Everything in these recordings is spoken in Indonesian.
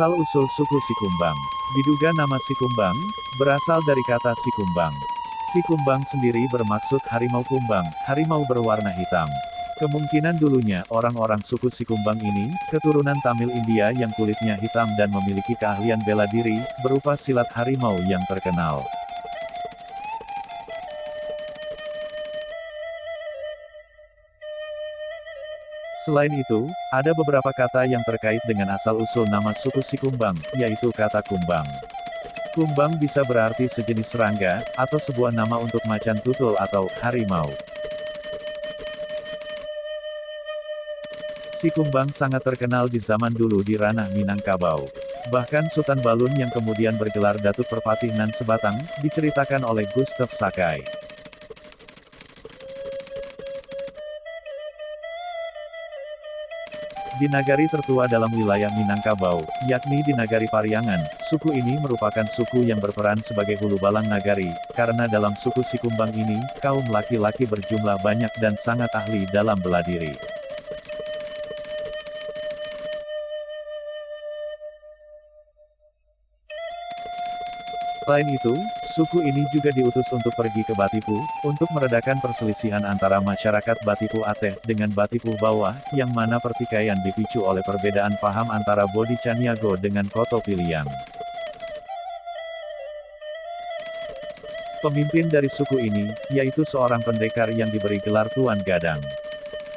Asal-usul suku Sikumbang. Diduga nama Sikumbang berasal dari kata sikumbang. Sikumbang sendiri bermaksud harimau kumbang, harimau berwarna hitam. Kemungkinan dulunya orang-orang suku Sikumbang ini keturunan Tamil India yang kulitnya hitam dan memiliki keahlian bela diri berupa silat harimau yang terkenal. Selain itu, ada beberapa kata yang terkait dengan asal-usul nama suku Sikumbang, yaitu kata kumbang. Kumbang bisa berarti sejenis serangga, atau sebuah nama untuk macan tutul atau harimau. Sikumbang sangat terkenal di zaman dulu di ranah Minangkabau. Bahkan Sultan Balun yang kemudian bergelar Datuk Perpatih Nan Sebatang, diceritakan oleh Gustav Sakai. Di nagari tertua dalam wilayah Minangkabau, yakni di Nagari Pariangan, suku ini merupakan suku yang berperan sebagai hulu balang nagari, karena dalam suku Sikumbang ini, kaum laki-laki berjumlah banyak dan sangat ahli dalam bela diri. Selain itu, suku ini juga diutus untuk pergi ke Batipu, untuk meredakan perselisihan antara masyarakat Batipu Ateh dengan Batipu Bawah, yang mana pertikaian dipicu oleh perbedaan paham antara Bodi Caniago dengan Koto Piliang. Pemimpin dari suku ini, yaitu seorang pendekar yang diberi gelar Tuan Gadang.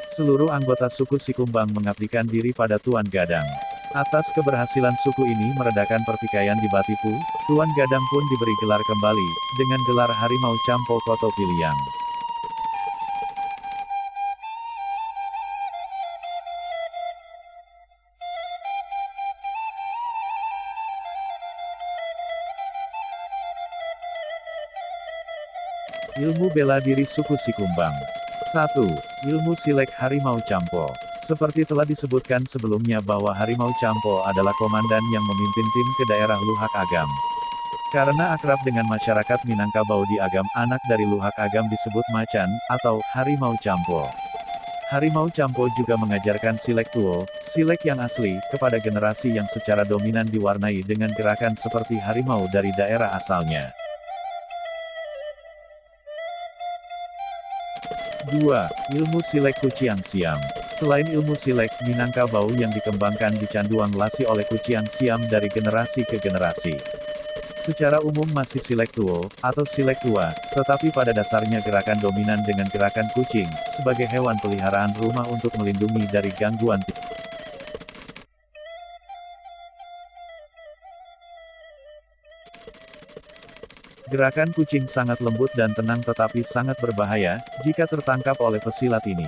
Seluruh anggota suku Sikumbang mengabdikan diri pada Tuan Gadang. Atas keberhasilan suku ini meredakan pertikaian di Batipu, Tuan Gadang pun diberi gelar kembali, dengan gelar Harimau Campo Koto Piliang. Ilmu bela diri suku Sikumbang. 1. Ilmu silek Harimau Campo. Seperti telah disebutkan sebelumnya bahwa Harimau Campo adalah komandan yang memimpin tim ke daerah Luhak Agam. Karena akrab dengan masyarakat Minangkabau di Agam, anak dari Luhak Agam disebut Macan, atau Harimau Campo. Harimau Campo juga mengajarkan silek tuo, silek yang asli, kepada generasi yang secara dominan diwarnai dengan gerakan seperti harimau dari daerah asalnya. 2. Ilmu silek Kuciang Siam. Selain ilmu silek, Minangkabau yang dikembangkan di Canduang Lasi oleh Kuciang Siam dari generasi ke generasi. Secara umum masih silek tuo, atau silek tua, tetapi pada dasarnya gerakan dominan dengan gerakan kucing, sebagai hewan peliharaan rumah untuk melindungi dari gangguan. Gerakan kucing sangat lembut dan tenang tetapi sangat berbahaya, jika tertangkap oleh pesilat ini.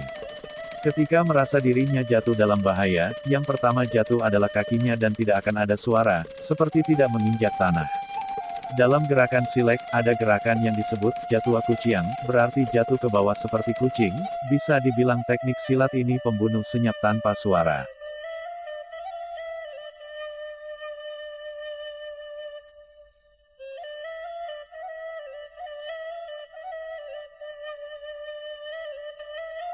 Ketika merasa dirinya jatuh dalam bahaya, yang pertama jatuh adalah kakinya dan tidak akan ada suara, seperti tidak menginjak tanah. Dalam gerakan silek, ada gerakan yang disebut jatuh kuciang, berarti jatuh ke bawah seperti kucing, bisa dibilang teknik silat ini pembunuh senyap tanpa suara.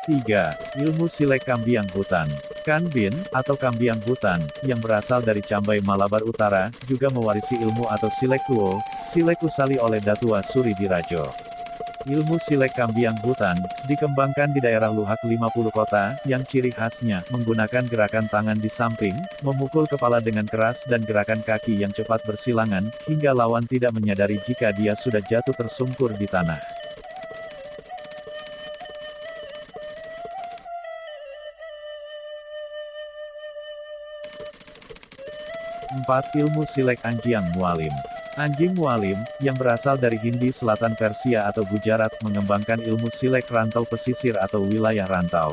Tiga. Ilmu silek Kambiang Hutan. Kanbin, atau Kambiang Hutan, yang berasal dari Cambai Malabar Utara, juga mewarisi ilmu atau silek tuo, silek usali oleh Datua Suri Dirajo. Ilmu silek Kambiang Hutan, dikembangkan di daerah Luhak 50 kota, yang ciri khasnya, menggunakan gerakan tangan di samping, memukul kepala dengan keras dan gerakan kaki yang cepat bersilangan, hingga lawan tidak menyadari jika dia sudah jatuh tersungkur di tanah. 4. Ilmu silek Anjiang Mualim. Anjing Mualim, yang berasal dari Hindi Selatan Persia atau Gujarat, mengembangkan ilmu silek rantau pesisir atau wilayah rantau.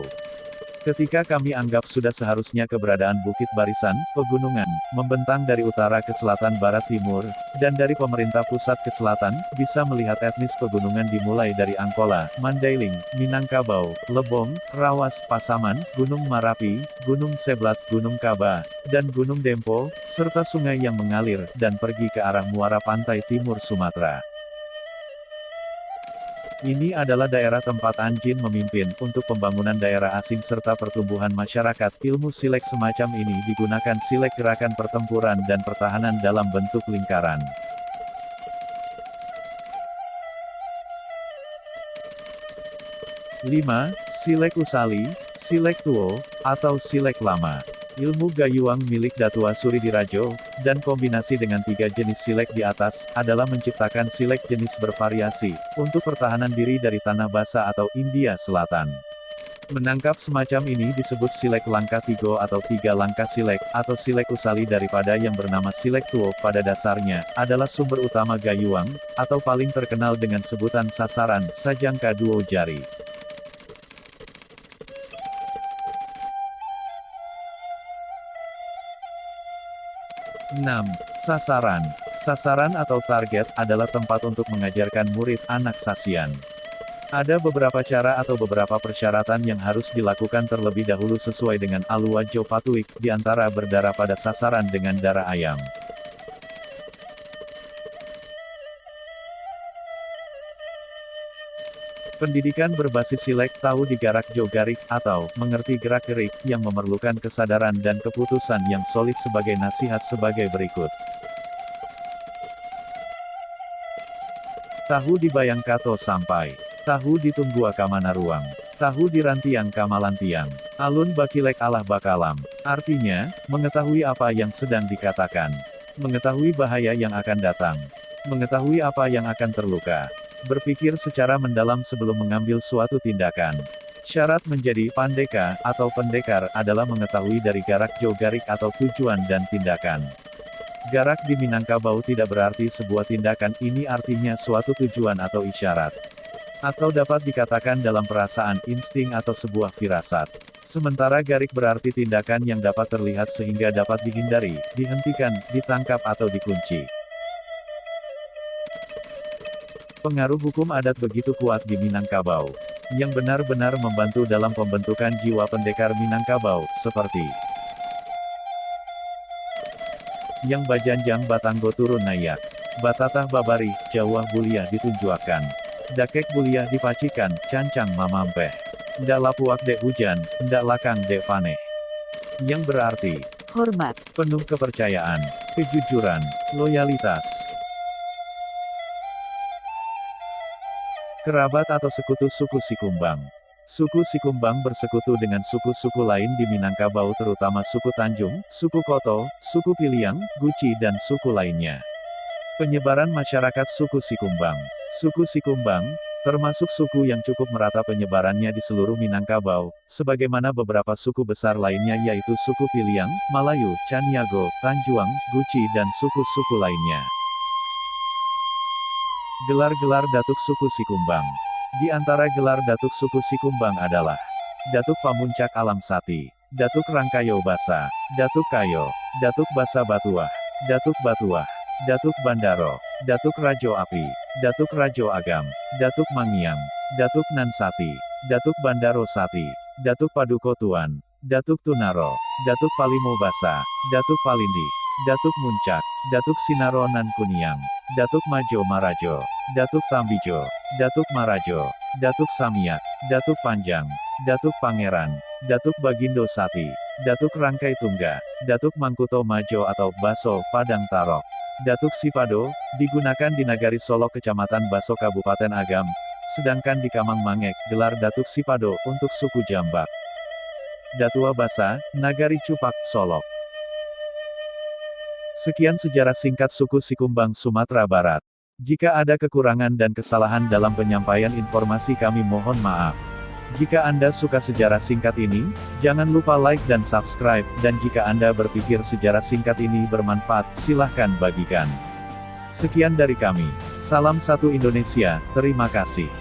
Ketika kami anggap sudah seharusnya keberadaan bukit barisan, pegunungan, membentang dari utara ke selatan barat timur, dan dari pemerintah pusat ke selatan, bisa melihat etnis pegunungan dimulai dari Angkola, Mandailing, Minangkabau, Lebong, Rawas, Pasaman, Gunung Marapi, Gunung Seblat, Gunung Kaba, dan Gunung Dempo, serta sungai yang mengalir, dan pergi ke arah muara pantai timur Sumatera. Ini adalah daerah tempat Anjin memimpin untuk pembangunan daerah asing serta pertumbuhan masyarakat. Ilmu silek semacam ini digunakan silek gerakan pertempuran dan pertahanan dalam bentuk lingkaran. 5. Silek Usali, Silek Tuo, atau Silek Lama. Ilmu Gayuang milik Datua Suridirajo, dan kombinasi dengan 3 jenis silek di atas, adalah menciptakan silek jenis bervariasi, untuk pertahanan diri dari tanah basah atau India Selatan. Menangkap semacam ini disebut silek langkah tigo atau 3 langkah silek, atau silek usali daripada yang bernama silek tuo. Pada dasarnya, adalah sumber utama Gayuang, atau paling terkenal dengan sebutan sasaran, sajangka duo jari. 6. Sasaran. Sasaran atau target, adalah tempat untuk mengajarkan murid, anak sasian. Ada beberapa cara atau beberapa persyaratan yang harus dilakukan terlebih dahulu sesuai dengan Aluwajo Patuik, di antara berdarah pada sasaran dengan darah ayam. Pendidikan berbasis silek, tahu digarak jogarik, atau mengerti gerak-gerik, yang memerlukan kesadaran dan keputusan yang solid sebagai nasihat sebagai berikut. Tahu dibayang kato sampai. Tahu ditunggu kamana ruang. Tahu dirantiang kamalantiang. Alun bakilek alah bakalam. Artinya, mengetahui apa yang sedang dikatakan. Mengetahui bahaya yang akan datang. Mengetahui apa yang akan terluka. Berpikir secara mendalam sebelum mengambil suatu tindakan. Syarat menjadi pandeka atau pendekar adalah mengetahui dari garak jogarik atau tujuan dan tindakan. Garak di Minangkabau tidak berarti sebuah tindakan, ini artinya suatu tujuan atau isyarat. Atau dapat dikatakan dalam perasaan, insting atau sebuah firasat. Sementara garik berarti tindakan yang dapat terlihat sehingga dapat dihindari, dihentikan, ditangkap atau dikunci. Pengaruh hukum adat begitu kuat di Minangkabau, yang benar-benar membantu dalam pembentukan jiwa pendekar Minangkabau, seperti yang Bajanjang Batanggo turun nayak, Batatah Babari, Jawah Buliah ditunjuakan, Dakek Buliah dipacikan, Cancang Mamampeh, Ndak lapuak dek hujan, ndak lakang dek paneh. Yang berarti hormat, penuh kepercayaan, kejujuran, loyalitas. Kerabat atau sekutu suku Sikumbang. Suku Sikumbang bersekutu dengan suku-suku lain di Minangkabau terutama suku Tanjung, suku Koto, suku Piliang, Guci dan suku lainnya. Penyebaran masyarakat suku Sikumbang. Suku Sikumbang, termasuk suku yang cukup merata penyebarannya di seluruh Minangkabau, sebagaimana beberapa suku besar lainnya yaitu suku Piliang, Malayu, Caniago, Tanjuang, Guci dan suku-suku lainnya. Gelar-gelar Datuk Suku Sikumbang. Di antara gelar Datuk Suku Sikumbang adalah Datuk Pamuncak Alam Sati, Datuk Rangkayo Basa, Datuk Kayo, Datuk Basa Batuah, Datuk Batuah, Datuk Bandaro, Datuk Rajo Api, Datuk Rajo Agam, Datuk Mangiang, Datuk Nansati, Datuk Bandaro Sati, Datuk Paduko Tuan, Datuk Tunaro, Datuk Palimo Basa, Datuk Palindi, Datuk Muncak, Datuk Sinaro Nan Kuniang, Datuk Majo Marajo, Datuk Tambijo, Datuk Marajo, Datuk Samiak, Datuk Panjang, Datuk Pangeran, Datuk Bagindo Sati, Datuk Rangkai Tungga, Datuk Mangkuto Majo atau Baso Padang Tarok. Datuk Sipado, digunakan di Nagari Solok Kecamatan Baso Kabupaten Agam, sedangkan di Kamang Mangek, gelar Datuk Sipado, untuk suku Jambak. Datua Basa, Nagari Cupak, Solok. Sekian sejarah singkat suku Sikumbang Sumatera Barat. Jika ada kekurangan dan kesalahan dalam penyampaian informasi kami mohon maaf. Jika Anda suka sejarah singkat ini, jangan lupa like dan subscribe, dan jika Anda berpikir sejarah singkat ini bermanfaat, silahkan bagikan. Sekian dari kami. Salam satu Indonesia, terima kasih.